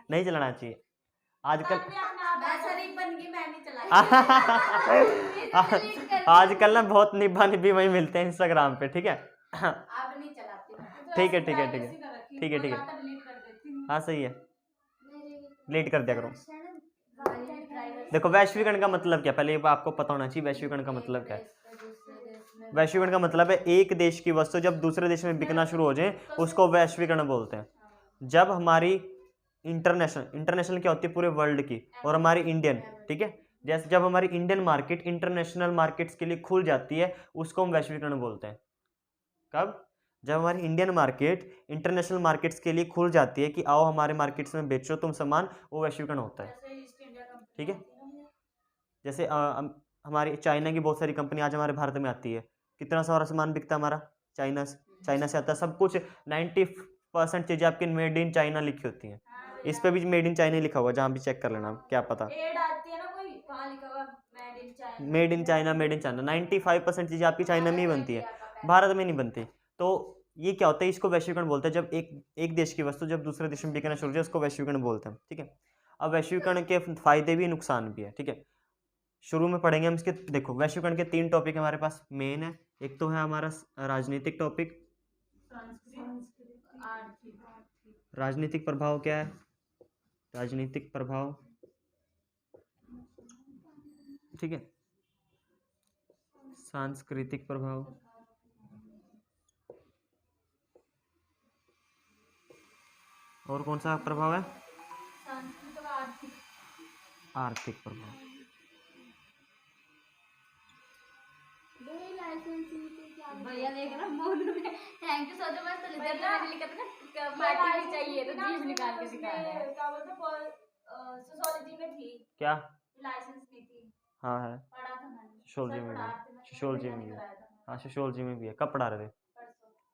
नहीं चलाना चाहिए आजकल। आजकल ना बहुत निब्बा निब्बी वही मिलते हैं इंस्टाग्राम पे, ठीक है। अब नहीं चलाती मैं। ठीक है ठीक है ठीक है ठीक है ठीक है, हाँ सही है, डिलीट कर दिया करो। देखो वैश्वीकरण का मतलब क्या, पहले ये आपको पता होना चाहिए वैश्वीकरण का मतलब क्या है। वैश्वीकरण का मतलब है एक देश की वस्तु जब दूसरे देश में बिकना शुरू हो जाए उसको वैश्वीकरण बोलते हैं। जब हमारी इंटरनेशनल क्या होती है पूरे वर्ल्ड की, और हमारी इंडियन, ठीक है, जैसे जब हमारी इंडियन मार्केट इंटरनेशनल मार्केट्स के लिए खुल जाती है उसको हम वैश्वीकरण बोलते हैं। कब? जब हमारी इंडियन मार्केट इंटरनेशनल मार्केट्स के लिए खुल जाती है कि आओ हमारे मार्केट्स में बेचो तुम सामान, वो वैश्वीकरण होता है, ठीक है। जैसे हमारी चाइना की बहुत सारी कंपनी आज हमारे भारत में आती है, कितना सारा सामान बिकता है हमारा चाइना से आता है सब कुछ। 90% चीज़ें आपकी मेड इन चाइना लिखी होती हैं। इस पे भी मेड इन चाइना लिखा हुआ, जहाँ भी चेक कर लेना, क्या पता एड आती है ना कोई, वहाँ लिखा हुआ made in China. Made in China, made in China. 95% चीज़ें आपकी चाइना में ही बनती है, भारत में नहीं बनती। तो ये क्या होता है, इसको वैश्वीकरण बोलते हैं। जब एक देश की वस्तु जब दूसरे देश में बिकना शुरू हो जाए उसको वैश्वीकरण बोलते हैं, ठीक है। अब वैश्वीकरण के फायदे भी नुकसान भी है, ठीक है। शुरू में पढ़ेंगे हम इसके, देखो वैश्वीकरण के 3 टॉपिक हमारे पास मेन है। एक तो है हमारा राजनीतिक टॉपिक, राजनीतिक प्रभाव क्या है, राजनीतिक प्रभाव, ठीक है। सांस्कृतिक प्रभाव, और कौन सा प्रभाव है, आर्थिक प्रभाव। भैया देख रहा मोनू ने थैंक यू सो मच, तो इधर मैंने लिखा था ना पार्टी भी चाहिए तो जीभ निकाल के दिखा रहा है। क्या बोलते सोशियोलॉजी में थी क्या? लाइसेंस नहीं थी। हाँ है, पढ़ा था मैंने, सोशियोलॉजी में भी, सोशियोलॉजी में भी, हाँ सोशियोलॉजी में भी है। कब पढ़ा रहे थे?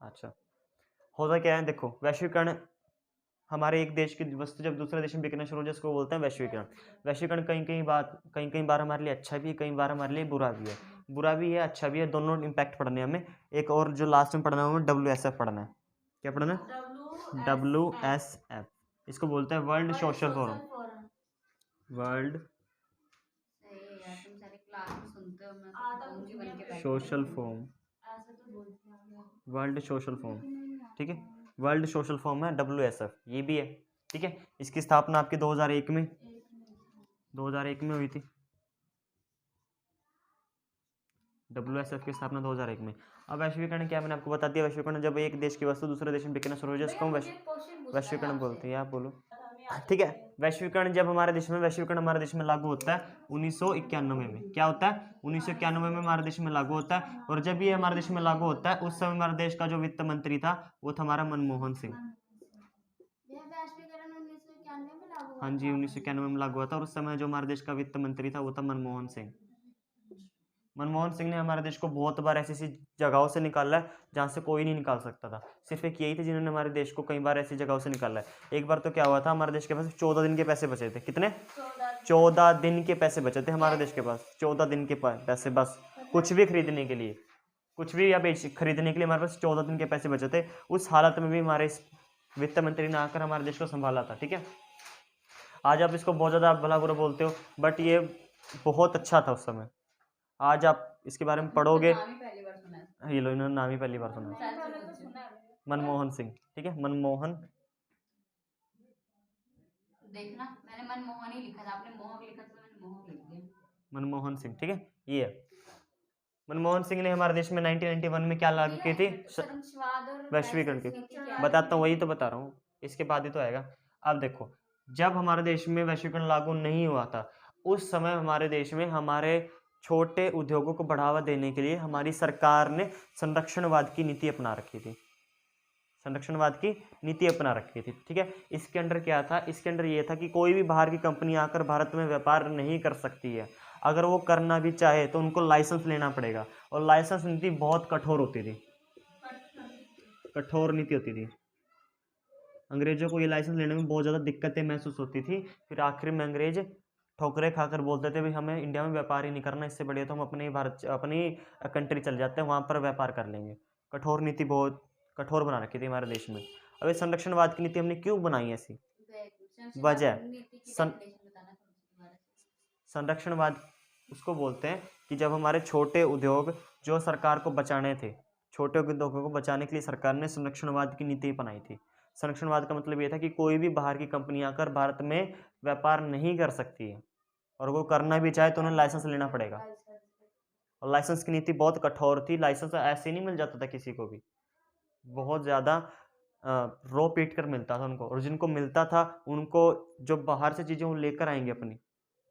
अच्छा, होता क्या है, देखो वैश्वीकरण हमारे एक देश की वस्तु जब दूसरे देश में बिकना शुरू हो जाए उसको बोलते हैं वैश्वीकरण। वैश्वीकरण कई बार हमारे लिए अच्छा भी है, कई बार हमारे लिए बुरा भी है। बुरा भी है अच्छा भी है, दोनों इम्पैक्ट पढ़ने हमें। एक और जो लास्ट में पढ़ना है हमें WSF पढ़ना है। क्या पढ़ना है? WSF, इसको बोलते हैं world social forum. World social forum, world social forum, ठीक है। वर्ल्ड सोशल फोरम है WSF, ये भी है, ठीक है। इसकी स्थापना आपकी 2001 में हुई थी। WSF की स्थापना 2001 में। अब वैश्वीकरण क्या, मैंने आपको बता दिया। वैश्वीकरण जब एक देश की वस्तु दूसरे देश में बिकना शुरू हो जाए उसको हम वैश्वीकरण बोलते हैं। आप बोलो, ठीक है। वैश्वीकरण हमारे देश में लागू होता है 1991 में। क्या होता है? 1991 में हमारे देश में लागू होता है। और जब ये हमारे देश में लागू होता है उस समय हमारे देश का जो वित्त मंत्री था वो था हमारा मनमोहन सिंह। हाँ जी, 1991 में लागू हुआ था, और उस समय जो हमारे देश का वित्त मंत्री था वो था मनमोहन सिंह। मनमोहन सिंह ने हमारे देश को बहुत बार ऐसी ऐसी जगहों से निकाला है जहाँ से कोई नहीं निकाल सकता था। सिर्फ एक यही थे जिन्होंने हमारे देश को कई बार ऐसी जगहों से निकाला है। एक बार तो क्या हुआ था, हमारे देश के पास 14 दिन के पैसे बचे थे। कितने? 14 दिन के पैसे बचे थे हमारे देश के पास, 14 दिन के पैसे, बस कुछ भी खरीदने के लिए, कुछ भी या खरीदने के लिए हमारे पास 14 दिन के पैसे बचे थे। उस हालत में भी हमारे वित्त मंत्री ने आकर हमारे देश को संभाला था, ठीक है। आज आप इसको बहुत ज़्यादा भला बुरा बोलते हो, बट ये बहुत अच्छा था उस समय। आज आप इसके बारे में पढ़ोगे, ये लो इन्होंने नाम ही पहली बार सुना, मनमोहन सिंह, ठीक है। मनमोहन, देखना मैंने मनमोहन ही लिखा था, आपने मोहन लिखा था, मैंने मोहन लिख दिया। मनमोहन सिंह, ठीक है। ये है मनमोहन सिंह ने हमारे देश में 1991 में क्या लागू की थी? वैश्वीकरण की। बताता हूँ, वही तो बता रहा हूँ, इसके बाद ही तो आएगा। अब देखो, जब हमारे देश में वैश्वीकरण लागू नहीं हुआ था उस समय हमारे देश में हमारे छोटे उद्योगों को बढ़ावा देने के लिए हमारी सरकार ने संरक्षणवाद की नीति अपना रखी थी। संरक्षणवाद की नीति अपना रखी थी, ठीक है। इसके अंडर क्या था? इसके अंडर ये था कि कोई भी बाहर की कंपनी आकर भारत में व्यापार नहीं कर सकती है। अगर वो करना भी चाहे तो उनको लाइसेंस लेना पड़ेगा, और लाइसेंस नीति बहुत कठोर होती थी, कठोर नीति होती थी। अंग्रेजों को ये लाइसेंस लेने में बहुत ज़्यादा दिक्कतें महसूस होती थी। फिर आखिर में अंग्रेज ठोकरे खाकर बोलते थे भाई हमें इंडिया में व्यापार ही नहीं करना, इससे बढ़िया तो हम अपनी कंट्री चल जाते हैं, वहाँ पर व्यापार कर लेंगे। कठोर नीति बहुत कठोर बना रखी थी हमारे देश में। अब ये संरक्षणवाद की नीति हमने क्यों बनाई ऐसी? वजह नीति की सं- definition बताना थोड़ी सी दोबारा से। संरक्षणवाद उसको बोलते हैं कि जब हमारे छोटे उद्योग जो सरकार को बचाने थे, छोटे उद्योगों को बचाने के लिए सरकार ने संरक्षणवाद की नीति अपनाई थी। संरक्षणवाद का मतलब ये था कि कोई भी बाहर की कंपनी आकर भारत में व्यापार नहीं कर सकती है, और वो करना भी चाहे तो उन्हें लाइसेंस लेना पड़ेगा। और लाइसेंस की नीति बहुत कठोर थी, लाइसेंस ऐसे नहीं मिल जाता था किसी को भी, बहुत ज़्यादा रो पीट कर मिलता था उनको, और जिनको मिलता था उनको जो बाहर से चीज़ें वो लेकर आएंगे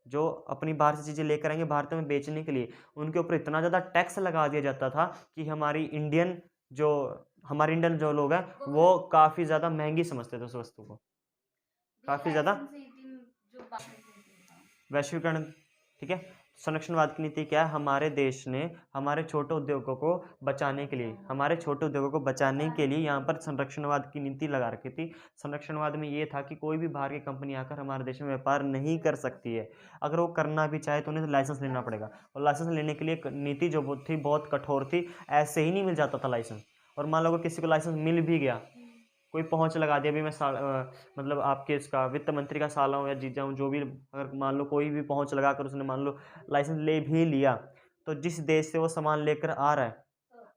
जो अपनी बाहर से चीज़ें लेकर आएंगे भारत में बेचने के लिए, उनके ऊपर इतना ज़्यादा टैक्स लगा दिया जाता था कि हमारे इंडियन जो लोग हैं वो काफ़ी ज़्यादा महंगी समझते थे उस वस्तु को, काफ़ी ज़्यादा वैश्वीकरण। ठीक है, संरक्षणवाद की नीति क्या है? हमारे देश ने हमारे छोटे उद्योगों को बचाने के लिए यहाँ पर संरक्षणवाद की नीति लगा रखी थी। संरक्षणवाद में ये था कि कोई भी बाहर की कंपनी आकर हमारे देश में व्यापार नहीं कर सकती है, अगर वो करना भी चाहे तो उन्हें लाइसेंस लेना पड़ेगा, और लाइसेंस लेने के लिए नीति जो थी बहुत कठोर थी, ऐसे ही नहीं मिल जाता था लाइसेंस। और मान लो किसी को लाइसेंस मिल भी गया, कोई पहुंच लगा दिया, अभी मैं मतलब आपके इसका वित्त मंत्री का साला हूँ या जीजा हूँ, जो भी, अगर मान लो कोई भी पहुंच लगा कर उसने मान लो लाइसेंस ले भी लिया, तो जिस देश से वो सामान लेकर आ रहा है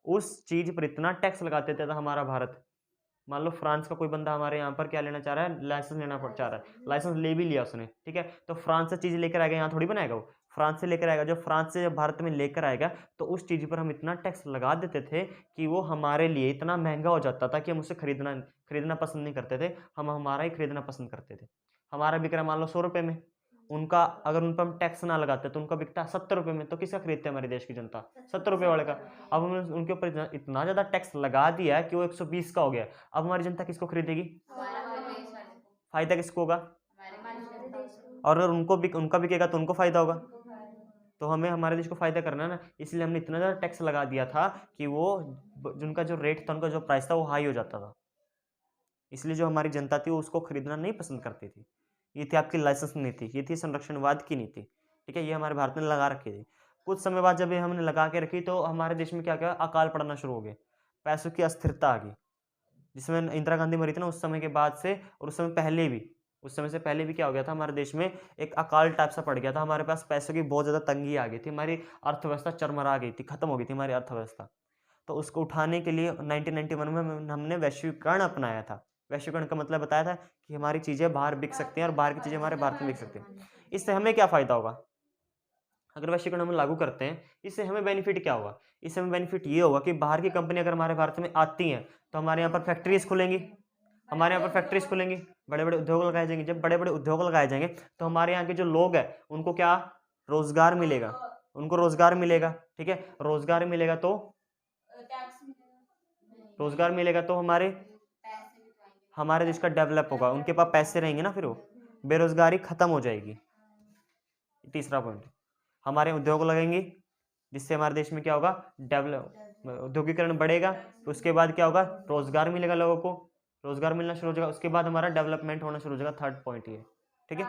उस चीज़ पर इतना टैक्स लगा देता था हमारा भारत। मान लो फ्रांस का कोई बंदा हमारे यहाँ पर क्या लेना चाह रहा है, लाइसेंस लेना चाह रहा है, लाइसेंस ले भी लिया उसने, ठीक है, तो फ्रांस से चीज़ लेकर आएगा, यहाँ थोड़ी बनाएगा वो, फ्रांस से लेकर आएगा। जो फ्रांस से भारत में लेकर आएगा तो उस चीज़ पर हम इतना टैक्स लगा देते थे कि वो हमारे लिए इतना महंगा हो जाता था कि हम उसे खरीदना पसंद नहीं करते थे, हम हमारा ही खरीदना पसंद करते थे। हमारा बिक रहा मान लो 100 रुपये में, उनका अगर उन पर हम टैक्स ना लगाते तो उनका बिकता 70 रुपये में, तो किसका खरीदते हैं हमारे देश की जनता? 70 रुपये वाले का। अब हमने उनके ऊपर इतना ज़्यादा टैक्स लगा दिया है कि वो 120 का हो गया। अब हमारी जनता किसको खरीदेगी? फायदा किसको होगा? और अगर उनका बिकेगा तो उनको फायदा होगा। तो हमें हमारे देश को फायदा करना है ना, इसलिए हमने इतना ज़्यादा टैक्स लगा दिया था कि वो जिनका जो रेट था, उनका जो प्राइस था वो हाई हो जाता था, इसलिए जो हमारी जनता थी वो उसको खरीदना नहीं पसंद करती थी। ये थी आपकी लाइसेंस नीति, ये थी संरक्षणवाद की नीति। ठीक है, ये हमारे भारत ने लगा रखी थी। कुछ समय बाद जब ये हमने लगा के रखी तो हमारे देश में क्या क्या अकाल पड़ना शुरू हो गए, पैसों की अस्थिरता आ गई, जिसमें इंदिरा गांधी मरी थी ना, उस समय के बाद से, और उस समय से पहले भी क्या हो गया था, हमारे देश में एक अकाल टाइप सा पड़ गया था, हमारे पास पैसों की बहुत ज़्यादा तंगी आ गई थी, हमारी अर्थव्यवस्था चरमरा गई थी, खत्म हो गई थी हमारी अर्थव्यवस्था। तो उसको उठाने के लिए 1991 में हमने वैश्वीकरण अपनाया था। वैश्वीकरण का मतलब बताया था कि हमारी चीज़ें बाहर बिक सकती हैं और बाहर की चीज़ें हमारे भारत में बिक सकती हैं। इससे हमें क्या फ़ायदा होगा? अगर वैश्वीकरण हम लागू करते हैं, इससे हमें बेनिफिट क्या होगा? इससे हमें बेनिफिट ये होगा कि बाहर की कंपनी अगर हमारे भारत में आती हैं तो हमारे यहाँ पर फैक्ट्रीज खुलेंगी, बड़े बड़े उद्योग लगाए जाएंगे। जब बड़े बड़े उद्योग लगाए जाएंगे तो हमारे यहाँ के जो लोग हैं उनको क्या रोजगार मिलेगा, ठीक है, रोजगार मिलेगा तो हमारे देश का डेवलप होगा, उनके पास पैसे रहेंगे ना, फिर वो बेरोजगारी खत्म हो जाएगी। तीसरा पॉइंट, हमारे उद्योग लगेंगे जिससे हमारे देश में क्या होगा, औद्योगिकरण बढ़ेगा, तो उसके बाद क्या होगा, रोजगार मिलेगा, लोगों को रोजगार मिलना शुरू हो जाएगा, उसके बाद हमारा डेवलपमेंट होना शुरू हो जाएगा। थर्ड पॉइंट ये, ठीक है,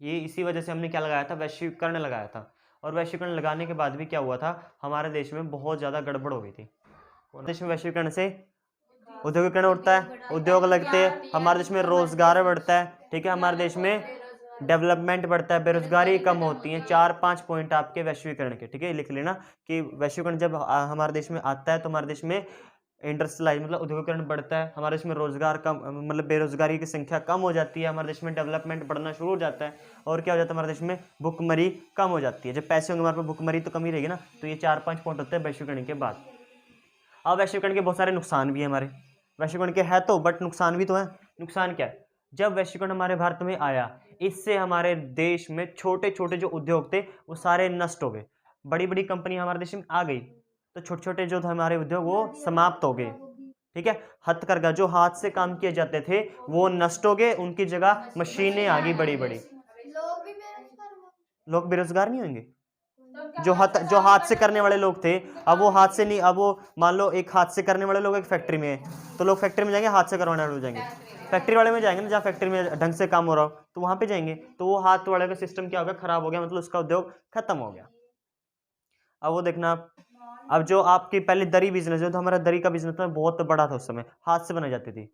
ये इसी वजह से हमने क्या लगाया था, वैश्वीकरण लगाया था। और वैश्वीकरण लगाने के बाद भी क्या हुआ था, हमारे देश में बहुत ज़्यादा गड़बड़ हो गई थी। देश में वैश्वीकरण से औद्योगिकरण उठता है, उद्योग लगते हैं, हमारे देश में रोजगार बढ़ता है, ठीक है, हमारे देश में डेवलपमेंट बढ़ता है, बेरोजगारी कम होती है। 4-5 पॉइंट आपके वैश्वीकरण के, ठीक है, लिख लेना कि वैश्वीकरण जब हमारे देश में आता है तो हमारे देश में इंडस्ट्रियलाइज मतलब उद्योगीकरण बढ़ता है, हमारे देश में रोजगार कम मतलब बेरोजगारी की संख्या कम हो जाती है, हमारे देश में डेवलपमेंट बढ़ना शुरू हो जाता है, और क्या हो जाता है, हमारे देश में भुखमरी कम हो जाती है। जब पैसे होंगे हमारे पास, भुखमरी तो कम ही रहेगी ना। तो ये 4-5 पॉइंट होते हैं वैश्वीकरण के बाद। अब वैश्वीकरण के बहुत सारे नुकसान भी है हमारे, वैश्वीकरण के है तो, बट नुकसान भी तो है। नुकसान क्या है? जब वैश्वीकरण हमारे भारत में आया, इससे हमारे देश में छोटे छोटे जो उद्योग थे वो सारे नष्ट हो गए, बड़ी बड़ी कंपनी हमारे देश में आ गई, तो छोटे छोटे जो थे हमारे उद्योग वो समाप्त हो गए, ठीक है। हथकरघा जो हाथ से काम किए जाते थे वो नष्ट हो गए, उनकी जगह मशीनें आ गई बड़ी बड़ी। लोग बेरोजगार नहीं होंगे, जो हाथ से करने वाले लोग थे, अब वो हाथ से नहीं, अब वो मान लो एक हाथ से करने वाले लोग एक फैक्ट्री में है, तो लोग फैक्ट्री में जाएंगे, हाथ से करवाने वाले जाएंगे फैक्ट्री वाले में जाएंगे ना, जहाँ फैक्ट्री में ढंग से काम हो रहा हो तो वहां पे जाएंगे, तो वो हाथ वाले का सिस्टम क्या हो गया, खराब हो गया, मतलब उसका उद्योग खत्म हो गया। अब वो देखना, अब जो आपकी पहले दरी बिजनेस, जो हमारा दरी का बिजनेस था बहुत बड़ा था, उस समय हाथ से बनाई जाती थी,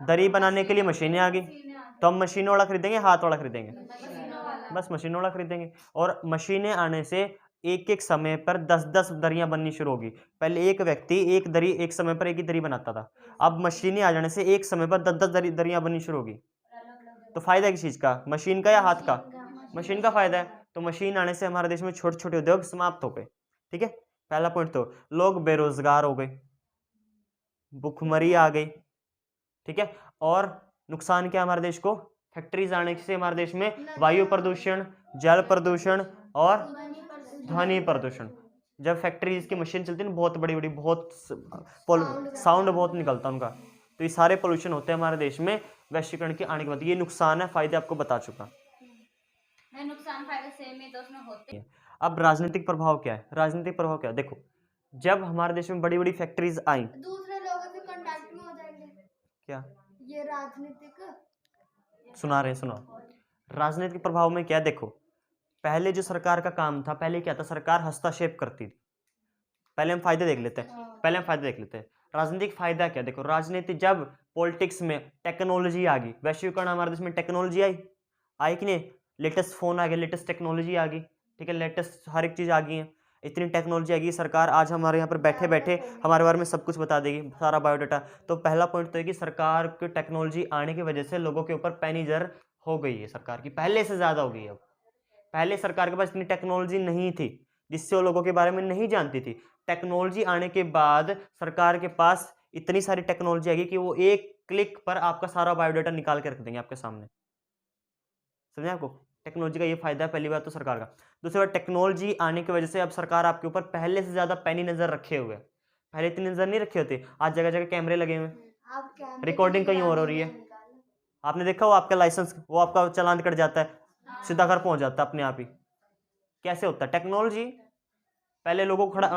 दरी बनाने के लिए मशीनें आ गई, तो हम मशीनों वाला खरीदेंगे, हाथ वाला खरीदेंगे? बस मशीनों वाला खरीदेंगे। और मशीनें आने से एक एक समय पर 10-10 दरियां बननी शुरू होगी। पहले एक व्यक्ति एक दरी एक समय पर एक ही दरी बनाता था, अब मशीनें आ जाने से एक समय पर 10-10 दरियां बननी शुरू होगी। तो फायदा किस चीज का, मशीन का या हाथ का? मशीन का फायदा है। तो मशीन आने से हमारे देश में छोटे छोटे उद्योग समाप्त हो गए। ठीक है, पहला पॉइंट। तो लोग बेरोजगार हो गए, भुखमरी आ गई। ठीक है, और नुकसान क्या हमारे देश को? फैक्ट्रीज आने से हमारे देश में वायु प्रदूषण, जल प्रदूषण और ध्वनि प्रदूषण। जब फैक्ट्रीज की मशीन चलती है ना, बहुत बड़ी बड़ी, बहुत साउंड बहुत निकलता है उनका, तो ये सारे पोल्यूशन होते हैं हमारे देश में वैश्वीकरण के आने के बाद। ये नुकसान है, फायदे आपको बता चुका। नुकसान फायदे सेम ही तो उसमें होते हैं। अब राजनीतिक प्रभाव क्या है? राजनीतिक प्रभाव क्या है? देखो, जब हमारे देश में बड़ी बड़ी फैक्ट्रीज आई, दूसरे लोगों से कांटेक्ट में हो जाएंगे। क्या ये राजनीतिक सुना रहे हैं? सुनो, राजनीतिक प्रभाव में क्या है? देखो, पहले जो सरकार का काम था, पहले क्या था, सरकार हस्तक्षेप करती थी। पहले हम फायदे देख लेते हैं। राजनीतिक फायदा क्या? देखो, राजनीति, जब पॉलिटिक्स में टेक्नोलॉजी आ गई, वैश्वीकरण हमारे देश में टेक्नोलॉजी आई कि नहीं? लेटेस्ट फोन आ गया, लेटेस्ट टेक्नोलॉजी आ गई। ठीक है, लेटेस्ट हर एक चीज आ गई है, इतनी टेक्नोलॉजी आ गई। सरकार आज हमारे यहाँ पर बैठे बैठे हमारे बारे में सब कुछ बता देगी, सारा बायोडाटा। तो पहला पॉइंट तो है कि सरकार की टेक्नोलॉजी आने की वजह से लोगों के ऊपर पैनी नजर हो गई है सरकार की, पहले से ज्यादा हो गई है। अब पहले सरकार के पास इतनी टेक्नोलॉजी नहीं थी, जिससे वो लोगों के बारे में नहीं जानती थी। टेक्नोलॉजी आने के बाद सरकार के पास इतनी सारी टेक्नोलॉजी आ गई कि वो एक क्लिक पर आपका सारा बायोडाटा निकाल के रख देंगे आपके सामने। समझे आपको? टेक्नोलॉजी का ये फायदा है, पहली बात तो सरकार का। दूसरी बात, टेक्नोलॉजी आने की वजह से अब सरकार आपके ऊपर पहले से ज्यादा पैनी नजर रखे हुए है। पहले इतनी नजर नहीं रखे होते, आज जगह जगह कैमरे लगे हुए हैं, रिकॉर्डिंग कहीं और हो रही है। आपने देखा, वो आपका लाइसेंस, वो आपका चालान कट जाता है, सीधा घर पहुंच जाता है अपने आप ही। कैसे होता है? टेक्नोलॉजी। पहले लोगों को खड़ा,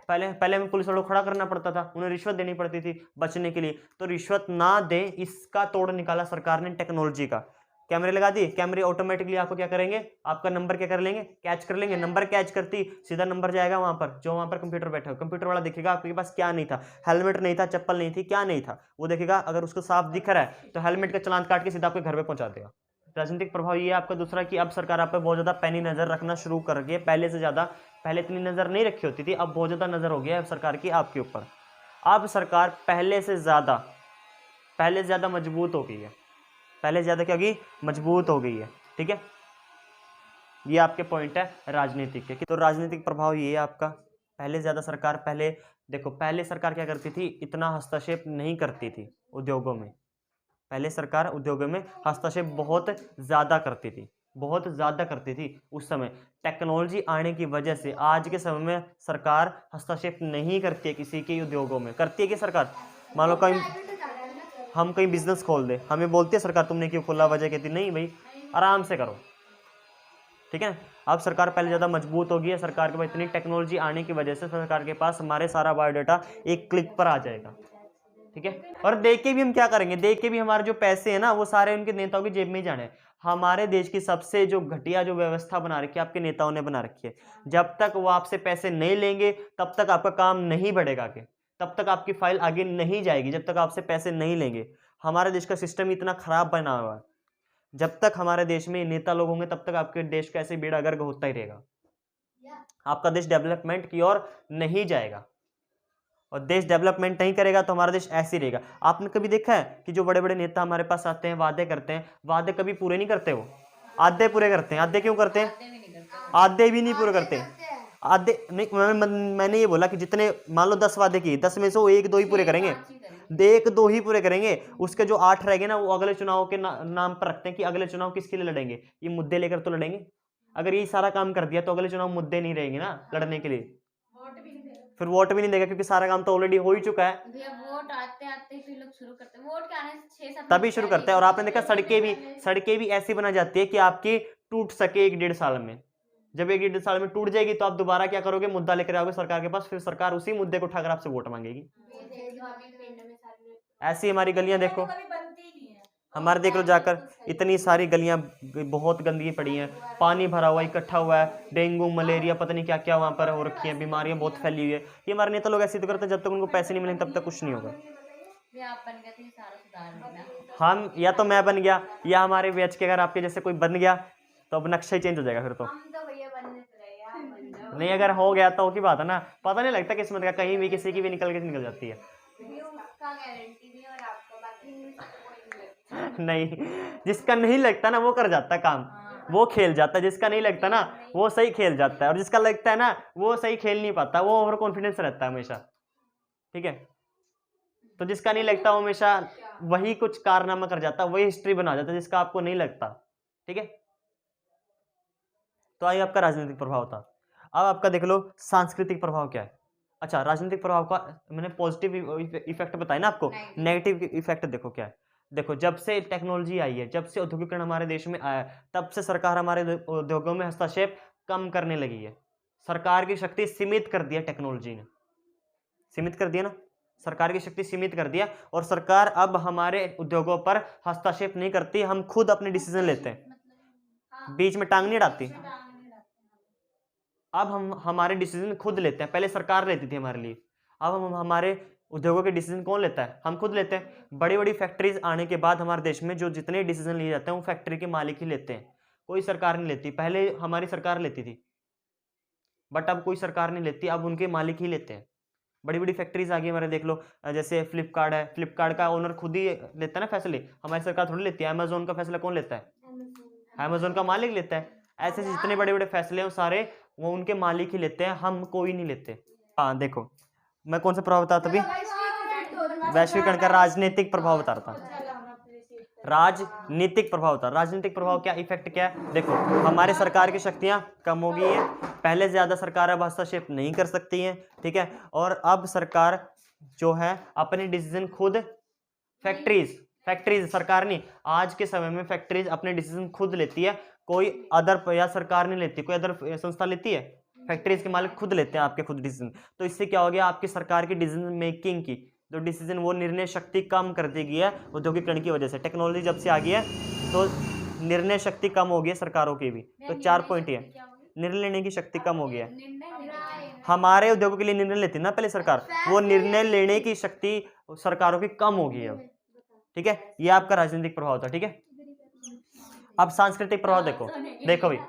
पहले हमें पुलिस वालों को खड़ा करना पड़ता था, उन्हें रिश्वत देनी पड़ती थी बचने के लिए। तो रिश्वत ना दे, इसका तोड़ निकाला सरकार ने टेक्नोलॉजी का। कैमरे लगा दिए, कैमरे ऑटोमेटिकली आपको क्या करेंगे, आपका नंबर क्या कर लेंगे, कैच कर लेंगे। नंबर कैच करती सीधा नंबर जाएगा वहां पर, जो वहां पर कंप्यूटर बैठा हो, कंप्यूटर वाला देखेगा आपके पास क्या नहीं था, हेलमेट नहीं था, चप्पल नहीं थी, क्या नहीं था, वो देखेगा। अगर उसको साफ दिख रहा है तो हेलमेट का चालान काट के सीधा आपके घर पे पहुंचा देगा। राजनीतिक प्रभाव ये है आपका दूसरा, कि अब सरकार आप पे बहुत ज्यादा पैनी नजर रखना शुरू कर रही है, पहले से ज्यादा। पहले इतनी नजर नहीं रखी होती थी, अब बहुत ज्यादा नजर हो गया है सरकार की आपके ऊपर। अब सरकार पहले से ज्यादा मजबूत हो गई है, पहले से ज्यादा क्या होगी, मजबूत हो गई है। ठीक है, ये आपके पॉइंट है राजनीतिक के। तो राजनीतिक प्रभाव ये है आपका, पहले से ज्यादा सरकार, पहले देखो, पहले सरकार क्या करती थी, इतना हस्तक्षेप नहीं करती थी उद्योगों में। पहले सरकार उद्योगों में हस्तक्षेप बहुत ज्यादा करती थी उस समय। टेक्नोलॉजी आने की वजह से आज के समय में सरकार हस्तक्षेप नहीं करती है किसी के उद्योगों में। करती है कि सरकार, मान लो कहीं हम कहीं बिजनेस खोल दे, हमें बोलती है सरकार तुमने क्यों खोला, वजह कहती नहीं भाई आराम से करो। ठीक है, अब सरकार पहले ज़्यादा मजबूत हो गई है, सरकार के पास इतनी टेक्नोलॉजी आने की वजह से सरकार के पास हमारे सारा बायोडाटा एक क्लिक पर आ जाएगा। ठीक है, और देख के भी हम क्या करेंगे, देख के भी हमारे जो पैसे हैं ना, वो सारे उनके नेताओं की जेब में ही जाने हैं। हमारे देश की सबसे जो घटिया जो व्यवस्था बना रखी है आपके नेताओं ने बना रखी है, जब तक वो आपसे पैसे नहीं लेंगे तब तक आपका काम नहीं बढ़ेगा आगे, तब तक आपकी फाइल आगे नहीं जाएगी, जब तक आपसे पैसे नहीं लेंगे। हमारे देश का सिस्टम इतना खराब बना हुआ है, जब तक हमारे देश में नेता लोग होंगे तब तक आपके देश का ऐसे बेड़ा गर्क होता ही रहेगा, आपका देश डेवलपमेंट की ओर नहीं जाएगा। और देश डेवलपमेंट नहीं करेगा तो हमारा देश ऐसे ही रहेगा। आपने कभी देखा है कि जो बड़े बड़े नेता हमारे पास आते हैं, वादे करते हैं, वादे कभी पूरे नहीं करते, वो आधे पूरे करते हैं। आधे क्यों करते हैं? आधे भी नहीं पूरे करते। आधे नहीं, मैंने ये बोला कि जितने मान लो 10 वादे किए, 10 में से वो 1-2 ही पूरे करेंगे, 1-2 ही पूरे करेंगे। उसके जो 8 रह गए ना, वो अगले चुनाव के नाम पर रखते हैं कि अगले चुनाव किसके लिए लड़ेंगे, ये मुद्दे लेकर तो लड़ेंगे। अगर ये सारा काम कर दिया तो अगले चुनाव मुद्दे नहीं रहेंगे ना लड़ने के लिए, फिर वोट भी नहीं देगा, क्योंकि सारा काम तो ऑलरेडी हो ही चुका है। वोट आते आते फिर लोग शुरू करते हैं, वोट के आने से 6-7 तभी शुरू करते हैं। और आपने देखा सड़कें भी ऐसी बना जाती है कि आपकी टूट सके 1-1.5 साल में। जब 1-1.5 साल में टूट जाएगी तो आप दोबारा क्या करोगे, मुद्दा लेकर आओगे सरकार के पास, फिर सरकार उसी मुद्दे को उठाकर आपसे वोट मांगेगी। ऐसी हमारी गलियां देखो, हमारे देख लो जाकर, इतनी सारी गलियां बहुत गंदगी पड़ी हैं, पानी भरा हुआ इकट्ठा हुआ है, डेंगू मलेरिया पता नहीं क्या क्या वहां पर हो रखी है, बीमारियां बहुत फैली हुई है। ये हमारे नेता लोग ऐसे तो करते हैं, जब तक उनको पैसे नहीं मिलेंगे तब तक कुछ नहीं होगा। भी आप बन गए थे, ये सारा सुधार देना। हम या तो मैं बन गया या हमारे बैच के अगर आपके जैसे कोई बन गया तो अब नक्शा ही चेंज हो जाएगा फिर तो। हम तो भैया बनने से रहे, आप बन जाओ। नहीं अगर हो गया तो की बात है ना, पता नहीं लगता किस्मत का, कहीं भी किसी की भी निकल जाती है। भी उसका गारंटी नहीं और आपका, बाकी इनमें से कोई नहीं लगता। नहीं, जिसका नहीं लगता ना वो कर जाता है काम, वो खेल जाता है, जिसका नहीं लगता ना वो सही खेल जाता है, और जिसका लगता है ना वो सही खेल नहीं पाता, वो ओवर कॉन्फिडेंस रहता है हमेशा। ठीक है, तो जिसका नहीं लगता वो हमेशा वही कुछ कारनामा कर जाता है, वही हिस्ट्री बना जाता है जिसका आपको नहीं लगता। ठीक है, तो आइए आपका राजनीतिक प्रभाव था। अब आपका देख लो सांस्कृतिक प्रभाव क्या है। अच्छा, राजनीतिक प्रभाव का मैंने पॉजिटिव इफेक्ट बताया ना आपको, नेगेटिव इफेक्ट देखो क्या है। देखो जब से टेक्नोलॉजी आई है, जब से औद्योगिकरण हमारे देश में आया है, तब से सरकार हमारे उद्योगों में हस्तक्षेप कम करने लगी है। सरकार की शक्ति सीमित कर दिया टेक्नोलॉजी ने, सीमित कर दिया ना, सरकार की शक्ति सीमित कर दिया, और सरकार अब हमारे उद्योगों पर हस्तक्षेप नहीं करती, हम खुद अपने डिसीजन लेते हैं, बीच में टांग नहीं डालती। अब हम हमारे डिसीजन खुद लेते हैं, पहले सरकार लेती थी हमारे लिए, अब हम हमारे उद्योगों के डिसीजन कौन लेता है, हम खुद लेते हैं। बड़ी बड़ी फैक्ट्रीज आने के बाद हमारे देश में जो जितने डिसीजन लिए जाते हैं वो फैक्ट्री के मालिक ही लेते हैं, कोई सरकार नहीं लेती। पहले हमारी सरकार लेती थी, बट अब कोई सरकार नहीं लेती, अब उनके मालिक ही लेते हैं। बड़ी बड़ी फैक्ट्रीज आ गई हमारे, देख लो जैसे फ्लिपकार्ट है, फ्लिपकार्ट का ओनर खुद ही लेता है ना फैसले, हमारी सरकार थोड़ी लेती है। अमेजोन का फैसला कौन लेता है, अमेजोन का मालिक लेता है। ऐसे जितने बड़े बड़े फैसले हैं वो सारे वो उनके मालिक ही लेते हैं, हम कोई नहीं लेते। हाँ देखो, मैं कौन सा प्रभाव बताता अभी, वैश्वीकरण का राजनीतिक प्रभाव बता रहा था। राजनीतिक प्रभाव था, राजनीतिक प्रभाव क्या इफेक्ट क्या है, देखो हमारे सरकार की शक्तियां कम हो गई है, पहले ज्यादा सरकार अब हस्तक्षेप नहीं कर सकती है। ठीक है, और अब सरकार जो है अपने डिसीजन खुद, फैक्ट्रीज सरकार नहीं, आज के समय में फैक्ट्रीज अपने डिसीजन खुद लेती है, कोई अदर या सरकार नहीं लेती, कोई अदर संस्था लेती है, फैक्ट्रीज के मालिक खुद लेते हैं आपके खुद डिसीजन। तो इससे क्या हो गया, आपकी सरकार की डिसीजन मेकिंग की जो डिसीजन वो निर्णय शक्ति कम कर दी गई है औद्योगिकरण की वजह से। टेक्नोलॉजी जब से आ गई है तो निर्णय शक्ति कम हो गई है सरकारों की भी। तो 4 पॉइंट है, निर्णय लेने की शक्ति कम हो गई है। हमारे उद्योगों के लिए निर्णय लेती ना पहले सरकार, वो निर्णय लेने की शक्ति सरकारों की कम हो गई है अब। ठीक है, ये आपका राजनीतिक प्रभाव था। ठीक है, अब सांस्कृतिक प्रभाव देखो, देखो भाई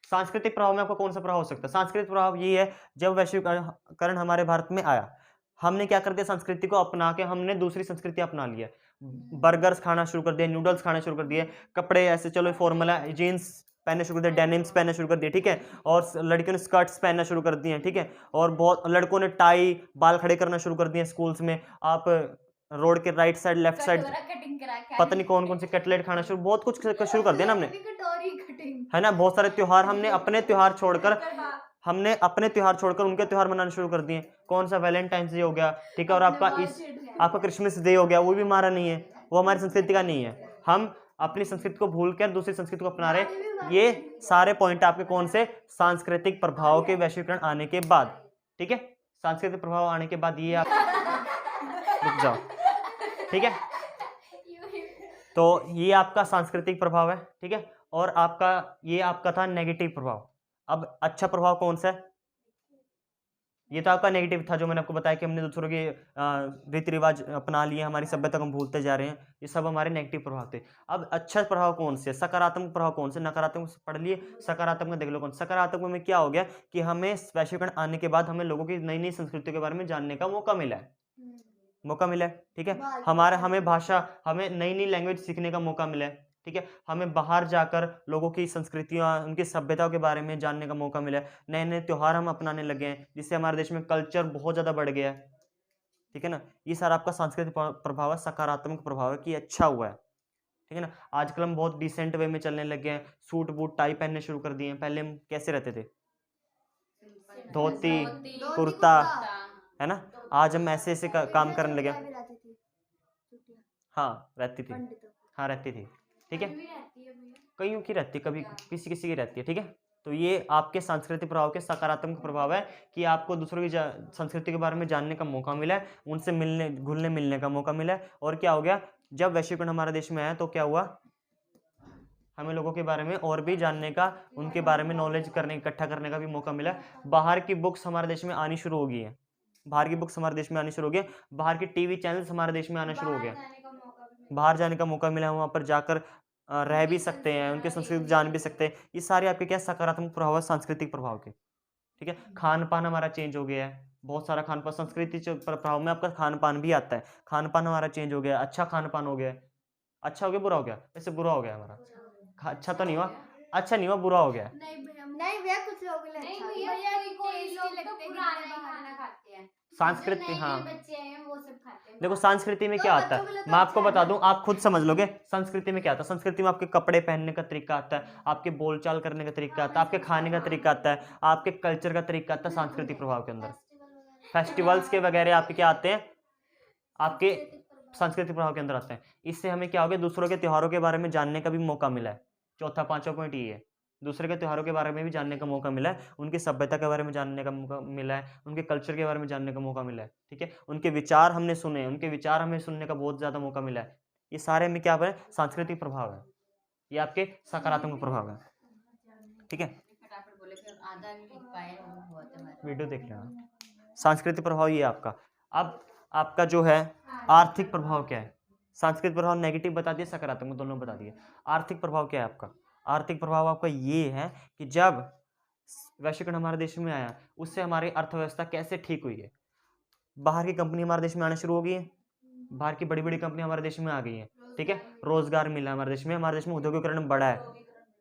सांस्कृतिक प्रभाव में आपको कौन सा प्रभाव हो सकता है। सांस्कृतिक प्रभाव ये है, जब वैश्वीकरण हमारे भारत में आया, हमने क्या कर दिया, संस्कृति को अपना के हमने दूसरी संस्कृति अपना लिया, बर्गर्स खाना शुरू कर दिया, नूडल्स खाना शुरू कर दिए, कपड़े ऐसे चलो फॉर्मल है, जीन्स पहनने शुरू कर दिए, डेनिम्स पहनना शुरू कर दिए। ठीक है, और लड़कियों ने स्कर्ट्स पहनना शुरू कर दिए। ठीक है, और बहुत लड़कों ने टाई बाल खड़े करना शुरू कर दिए स्कूल्स में। आप रोड के राइट साइड लेफ्ट साइड पता नहीं कौन कौन से कटलेट खाना शुरू, बहुत कुछ शुरू कर दिया ना हमने, है ना। बहुत सारे त्योहार हमने अपने त्योहार छोड़कर उनके त्योहार मनाने शुरू कर दिए। कौन सा वैलेंटाइंस डे हो गया, ठीक है, और आपका क्रिसमस डे हो गया, वो भी हमारा नहीं है, वो हमारी संस्कृति का नहीं है। हम अपनी संस्कृति को भूल कर दूसरी संस्कृति को अपना रहे। ये सारे पॉइंट आपके कौन से, सांस्कृतिक प्रभाव के वैश्वीकरण आने के बाद। ठीक है, सांस्कृतिक प्रभाव आने के बाद ये आप रुक जाओ। ठीक है, तो ये आपका सांस्कृतिक प्रभाव है। ठीक है, और आपका ये आपका था नेगेटिव प्रभाव। अब अच्छा प्रभाव कौन सा है, ये तो आपका नेगेटिव था, जो मैंने आपको बताया कि हमने दूसरों के रीति रिवाज अपना लिए, हमारी सभ्यता को हम भूलते जा रहे हैं, ये सब हमारे नेगेटिव प्रभाव थे। अब अच्छा प्रभाव कौन से, सकारात्मक प्रभाव कौन से, नकारात्मक पढ़ लिए, सकारात्मक में देख लो कौन। सकारात्मक में क्या हो गया कि हमें वैश्वीकरण आने के बाद हमें लोगों की नई नई संस्कृतियों के बारे में जानने का मौका मिला है, ठीक है। हमें भाषा, हमें नई नई लैंग्वेज सीखने का मौका मिला है। ठीक है, हमें बाहर जाकर लोगों की संस्कृतियाँ, उनकी सभ्यताओं के बारे में जानने का मौका मिला है। नए नए त्योहार हम अपनाने लगे हैं, जिससे हमारे देश में कल्चर बहुत ज़्यादा बढ़ गया है। ठीक है ना, ये सारा आपका सांस्कृतिक प्रभाव है, सकारात्मक प्रभाव है कि अच्छा हुआ है। ठीक है ना, आजकल हम बहुत डिसेंट वे में चलने लगे हैं, सूट बूट टाई पहनने शुरू कर दिए हैं। पहले हम कैसे रहते थे, धोती कुर्ता, है ना। आज हम ऐसे ऐसे काम करने लगे। हाँ रहती थी, हाँ रहती थी। ठीक है, कईयों की रहती है, कभी किसी किसी की रहती है। ठीक है, तो ये आपके सांस्कृतिक प्रभाव के सकारात्मक प्रभाव है कि आपको दूसरों की संस्कृति के बारे में जानने का मौका मिला है, उनसे मिलने घुलने मिलने का मौका मिला है। और क्या हो गया, जब वैश्वीकरण हमारे देश में आया तो क्या हुआ, हमें लोगों के बारे में और भी जानने का, उनके बारे में नॉलेज करने, इकट्ठा करने का भी मौका मिला। बाहर की बुक्स हमारे देश में आनी शुरू हो गई है, बाहर की बुक्स हमारे देश में आनी शुरू हो गई, बाहर के टीवी चैनल्स हमारे देश में आना शुरू हो गया, जाने का मौका भी मिला। बाहर जाने का मौका मिला, वहाँ पर जाकर रह भी सकते हैं, उनकी संस्कृति जान भी सकते हैं। ये सारे आपके क्या सकारात्मक प्रभाव है सांस्कृतिक प्रभाव के, ठीक है। खान पान हमारा चेंज हो गया है, बहुत सारा खान पान संस्कृति प्रभाव में आपका खान पान भी आता है, खान पान हमारा चेंज हो गया, अच्छा खान पान हो गया, अच्छा हो गया बुरा हो गया, वैसे बुरा हो गया हमारा, अच्छा तो नहीं हुआ, अच्छा नहीं हुआ, बुरा हो गया। नहीं भैया कुछ लोग नहीं भैया कोई लोग तो पुराना ही खाना खाते हैं, संस्कृति, हाँ बच्चे हैं वो सब खाते हैं। देखो संस्कृति में क्या आता है, मैं आपको बता दूं, आप खुद समझ लोगे संस्कृति में क्या आता है। संस्कृति में आपके कपड़े पहनने का तरीका आता है, आपके बोलचाल करने का तरीका आता है, आपके खाने का तरीका आता है, आपके कल्चर का तरीका आता है सांस्कृतिक प्रभाव के अंदर। फेस्टिवल्स के वगैरह आपके क्या आते हैं, आपके सांस्कृतिक प्रभाव के अंदर आते हैं। इससे हमें क्या हो गया, दूसरों के त्योहारों के बारे में जानने का भी मौका मिला है। चौथा पांचवा पॉइंट ये है, दूसरे के त्योहारों के बारे में भी जानने का मौका मिला है, उनकी सभ्यता के बारे में जानने का मौका मिला है, उनके कल्चर के बारे में जानने का मौका मिला है, ठीक है। उनके विचार हमने सुने, उनके विचार हमें सुनने का बहुत ज़्यादा मौका मिला है। ये सारे में क्या है, सांस्कृतिक प्रभाव है, ये आपके सकारात्मक प्रभाव है, ठीक है। फटाफट बोले फिर आधा भी लिख पाए वो बहुत है हमारे। वीडियो देख लेना। सांस्कृतिक प्रभाव ये है आपका। अब आपका जो है आर्थिक प्रभाव क्या है, सांस्कृतिक प्रभाव नेगेटिव बता दिए, सकारात्मक दोनों बता दिए। आर्थिक प्रभाव क्या है आपका, आर्थिक प्रभाव आपका ये है कि जब वैश्वीकरण हमारे देश में आया, उससे हमारी अर्थव्यवस्था कैसे ठीक हुई है। बाहर की कंपनी हमारे देश में आना शुरू हो गई है, बाहर की बड़ी बड़ी कंपनी हमारे देश में आ गई है, ठीक है। रोजगार मिला हमारे देश में औद्योगिकरण बढ़ा है,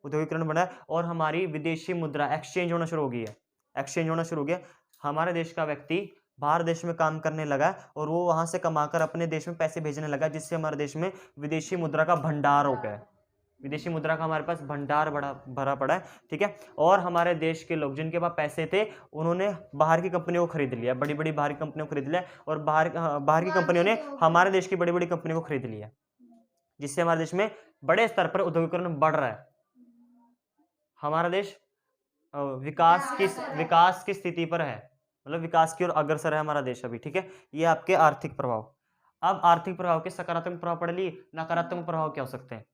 औद्योगिकरण बढ़ा है, और हमारी विदेशी मुद्रा एक्सचेंज होना शुरू हो गई है, एक्सचेंज होना शुरू हो गया। हमारे देश का व्यक्ति बाहर देश में काम करने लगा और वो वहां से कमाकर अपने देश में पैसे भेजने लगा, जिससे हमारे देश में विदेशी मुद्रा का भंडार हो गया है, विदेशी मुद्रा का हमारे पास भंडार बड़ा भरा पड़ा है, ठीक है। और हमारे देश के लोग जिनके पास पैसे थे, उन्होंने बाहर की कंपनियों को खरीद लिया, बड़ी बड़ी बाहर की कंपनियों को खरीद लिया, और बाहर की कंपनियों ने हमारे देश की बड़ी बड़ी कंपनियों को खरीद लिया, जिससे हमारे देश में बड़े स्तर पर औद्योगिकरण बढ़ रहा है। हमारा देश विकास की स्थिति पर है, मतलब विकास की ओर अग्रसर है हमारा देश अभी, ठीक है। ये आपके आर्थिक प्रभाव। अब आर्थिक प्रभाव के सकारात्मक प्रभाव पढ़ लिए, नकारात्मक प्रभाव क्या हो सकते हैं।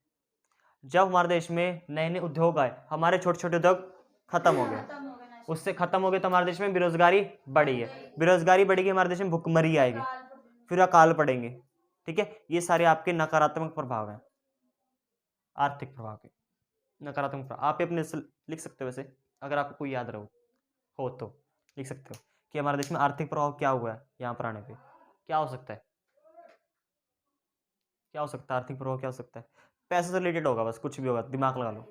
जब हमारे देश में नए नए उद्योग आए, हमारे छोटे छोटे उद्योग खत्म हो गए, उससे खत्म हो गए तो हमारे देश में बेरोजगारी बढ़ी है, बेरोजगारी बढ़ेगी, हमारे देश में भुखमरी आएगी, फिर अकाल पड़ेंगे, ठीक है। ये सारे आपके नकारात्मक प्रभाव हैं, आर्थिक प्रभाव के नकारात्मक प्रभाव। आप अपने लिख सकते हो, वैसे अगर आपको कोई याद हो तो लिख सकते हो कि हमारे देश में आर्थिक प्रभाव क्या हुआ है, यहाँ पर आने पे क्या हो सकता है, क्या हो सकता है आर्थिक प्रभाव, क्या हो सकता है। पैसे से रिलेटेड होगा, बस कुछ भी होगा, दिमाग लगा लो।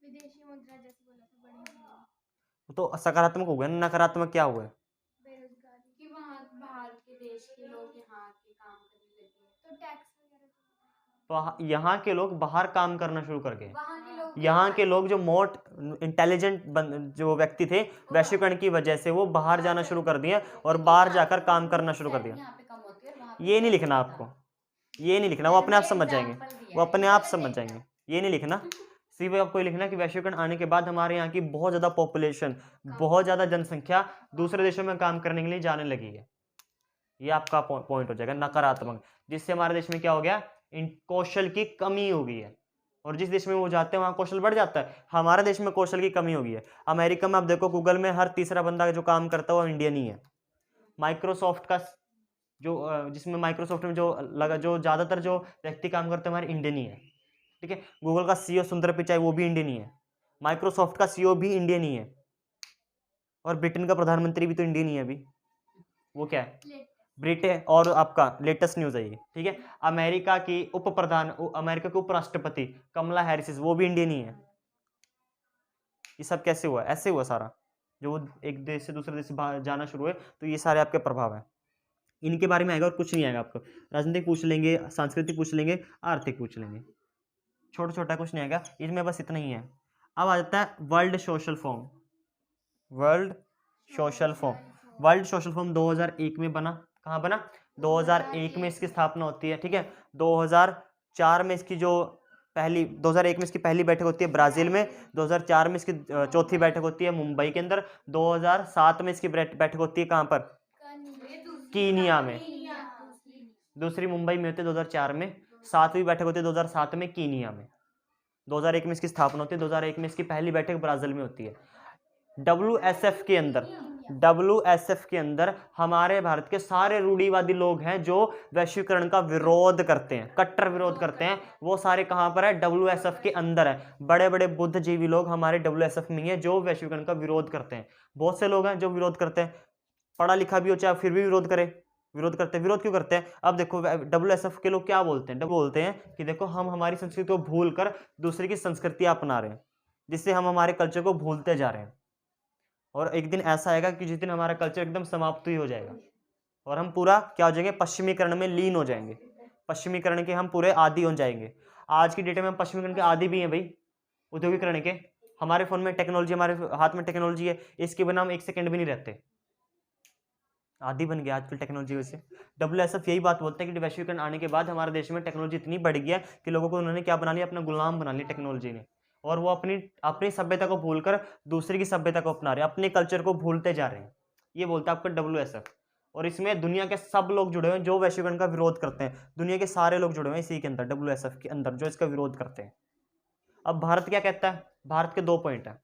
विदेशी मुद्रा जैसे बोला था बड़ी तो सकारात्मक हो गया, नकारात्मक क्या हुआ है, बेरोजगारी कि वहाँ बाहर के देश के लोग यहाँ के काम करने लगे, तो टैक्स वगैरह, तो यहाँ के लोग बाहर काम करना शुरू कर गए। वहाँ के लोग यहाँ के लोग जो मोट इंटेलिजेंट जो व्यक्ति थे, वैश्वीकरण की वजह से वो बाहर जाना शुरू कर दिए और बाहर जाकर काम करना शुरू कर दिया। यहाँ पे कम होती है और वहाँ पे ये नहीं लिखना आपको, ये नहीं लिखना, वो अपने आप समझ जाएंगे, वो अपने आप समझ जाएंगे, ये नहीं लिखना। सिर्फ आपको लिखना कि वैश्वीकरण आने के बाद हमारे यहाँ की बहुत ज़्यादा पॉपुलेशन, बहुत ज़्यादा जनसंख्या दूसरे देशों में काम करने के लिए जाने लगी है। ये आपका पॉइंट हो जाएगा नकारात्मक, जिससे हमारे देश में क्या हो गया, इन कौशल की कमी हो गई है, और जिस देश में वो जाते हैं वहाँ कौशल बढ़ जाता है। हमारे देश में कौशल की कमी हो गई है। अमेरिका में आप देखो, गूगल में हर तीसरा बंदा जो काम करता है वो इंडियन ही है। माइक्रोसॉफ्ट का जो जिसमें माइक्रोसॉफ्ट में जो ज़्यादातर जो व्यक्ति काम करते हैं हमारे इंडियन ही है, ठीक है। गूगल का सीईओ सुंदर पिचाई वो भी इंडियन ही है, माइक्रोसॉफ्ट का सीईओ भी इंडियन ही है, और ब्रिटेन का प्रधानमंत्री भी तो इंडियन ही है अभी, वो क्या है, ब्रिटेन। और आपका लेटेस्ट न्यूज़ है ये, ठीक है। अमेरिका की अमेरिका के उपराष्ट्रपति कमला हैरिस, वो भी इंडियन ही है। ये सब कैसे हुआ, ऐसे हुआ सारा, जो एक देश से दूसरे देश से जाना शुरू हुए, तो ये सारे आपके प्रभाव हैं। इनके बारे में आएगा और कुछ नहीं आएगा आपको। राजनीतिक पूछ लेंगे, सांस्कृतिक पूछ लेंगे, आर्थिक पूछ लेंगे, छोटा छोटा कुछ नहीं आएगा इसमें, बस इतना ही है। अब आ जाता है world social form. World social form 2001 में बना। कहाँ बना, 2001 में इसकी स्थापना होती है, ठीक है। 2004 में इसकी 2001 में इसकी पहली बैठक होती है ब्राज़ील में, 2004 में इसकी चौथी बैठक होती है मुंबई के अंदर, 2007 में इसकी बैठक होती है कहाँ पर, कीनिया में, दूसरी मुंबई में होती है 2004 में, 7वीं बैठक होती है 2007 में कीनिया में। 2001 में इसकी स्थापना होती है, 2001 में इसकी पहली बैठक ब्राज़ील में होती है। WSF के अंदर WSF के अंदर हमारे भारत के सारे रूढ़िवादी लोग हैं जो वैश्वीकरण का विरोध करते हैं, कट्टर विरोध करते हैं, वो सारे कहां पर है? WSF के अंदर है। बड़े बड़े बुद्धिजीवी लोग हमारे WSF में ही है जो वैश्वीकरण का विरोध करते हैं। बहुत से लोग हैं जो विरोध करते हैं, पढ़ा लिखा भी हो चाहे फिर भी विरोध करे, विरोध करते हैं। विरोध क्यों करते हैं? अब देखो WSF के लोग क्या बोलते हैं? बोलते हैं कि देखो हम हमारी संस्कृति को भूल कर दूसरे की संस्कृति अपना रहे हैं, जिससे हम हमारे कल्चर को भूलते जा रहे हैं। और एक दिन ऐसा आएगा कि जिस दिन हमारा कल्चर एकदम समाप्त ही हो जाएगा और हम पूरा क्या हो जाएंगे? पश्चिमीकरण में लीन हो जाएंगे, पश्चिमीकरण के हम पूरे आदी हो जाएंगे। आज की डेट में हम पश्चिमीकरण के आदी भी हैं भाई, औद्योगिकरण के। हमारे फोन में टेक्नोलॉजी, हमारे हाथ में टेक्नोलॉजी है, इसके बिना हम 1 सेकंड भी नहीं रहते, आदि बन गया आजकल टेक्नोलॉजी से। WSF यही बात बोलते हैं कि वैश्वीकरण आने के बाद हमारे देश में टेक्नोलॉजी इतनी बढ़ गई है कि लोगों को उन्होंने क्या बना लिया? अपना गुलाम बना लिया टेक्नोलॉजी ने, और वो अपनी सभ्यता को भूलकर दूसरे की सभ्यता को अपना रहे हैं, अपने कल्चर को भूलते जा रहे हैं। ये बोलता है आपका WSF। और इसमें दुनिया के सब लोग जुड़े हुए हैं जो वैश्वीकरण का विरोध करते हैं, दुनिया के सारे लोग जुड़े हुए हैं इसी के अंदर, WSF के अंदर, जो इसका विरोध करते हैं। अब भारत क्या कहता है? भारत के 2 पॉइंट है।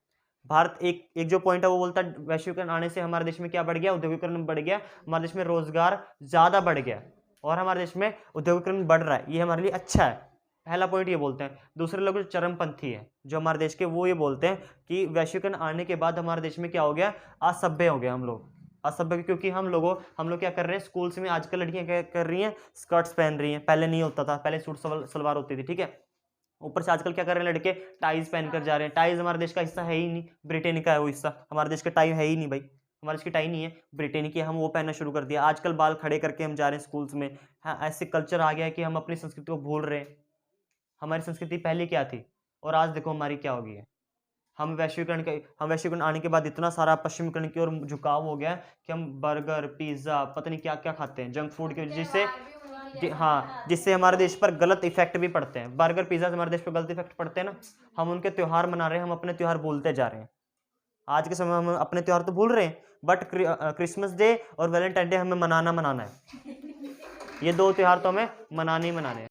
भारत एक जो पॉइंट है वो बोलता है वैश्वीकरण आने से हमारे देश में क्या बढ़ गया? औद्योगिकरण बढ़ गया, हमारे देश में रोजगार ज्यादा बढ़ गया और हमारे देश में औद्योगिकरण बढ़ रहा है, ये हमारे लिए अच्छा है। पहला पॉइंट ये बोलते हैं। दूसरे लोग जो चरमपंथी है जो हमारे देश के, वो ये बोलते हैं कि वैश्वीकरण आने के बाद हमारे देश में क्या हो गया? असभ्य हो गया हम लोग, असभ्य, क्योंकि हम लोग क्या कर रहे हैं? स्कूल्स में आजकल लड़कियां क्या कर रही हैं? स्कर्ट्स पहन रही हैं, पहले नहीं होता था, पहले सूट सलवार होती थी, ठीक है। ऊपर से आजकल क्या कर रहे हैं लड़के? टाइज पहनकर जा रहे हैं। टाइज हमारे देश का हिस्सा है ही नहीं, ब्रिटेन का है वो हिस्सा, हमारे देश का टाई है ही नहीं भाई, हमारे देश की टाई नहीं है, ब्रिटेन की, हम वो पहनना शुरू कर दिया। आजकल बाल खड़े करके हम जा रहे हैं स्कूल्स में। हाँ, ऐसे कल्चर आ गया है कि हम अपनी संस्कृति को भूल रहे हैं। हमारी संस्कृति पहले क्या थी और आज देखो हमारी क्या हो गई है। हम वैश्वीकरण आने के बाद इतना सारा पश्चिमीकरण की ओर झुकाव हो गया है कि हम बर्गर, पिज्जा, पता नहीं क्या क्या खाते हैं, जंक फूड की वजह से। हाँ, जिससे हमारे देश पर गलत इफेक्ट भी पड़ते हैं। बर्गर पिज्जा से हमारे देश पर गलत इफेक्ट पड़ते हैं ना। हम उनके त्यौहार मना रहे हैं, हम अपने त्यौहार भूलते जा रहे हैं। आज के समय में हम अपने त्यौहार तो भूल रहे हैं, बट क्रिसमस डे और वैलेंटाइन डे हमें मनाना है। ये 2 त्यौहार तो हमें मनाने ही मनाने हैं।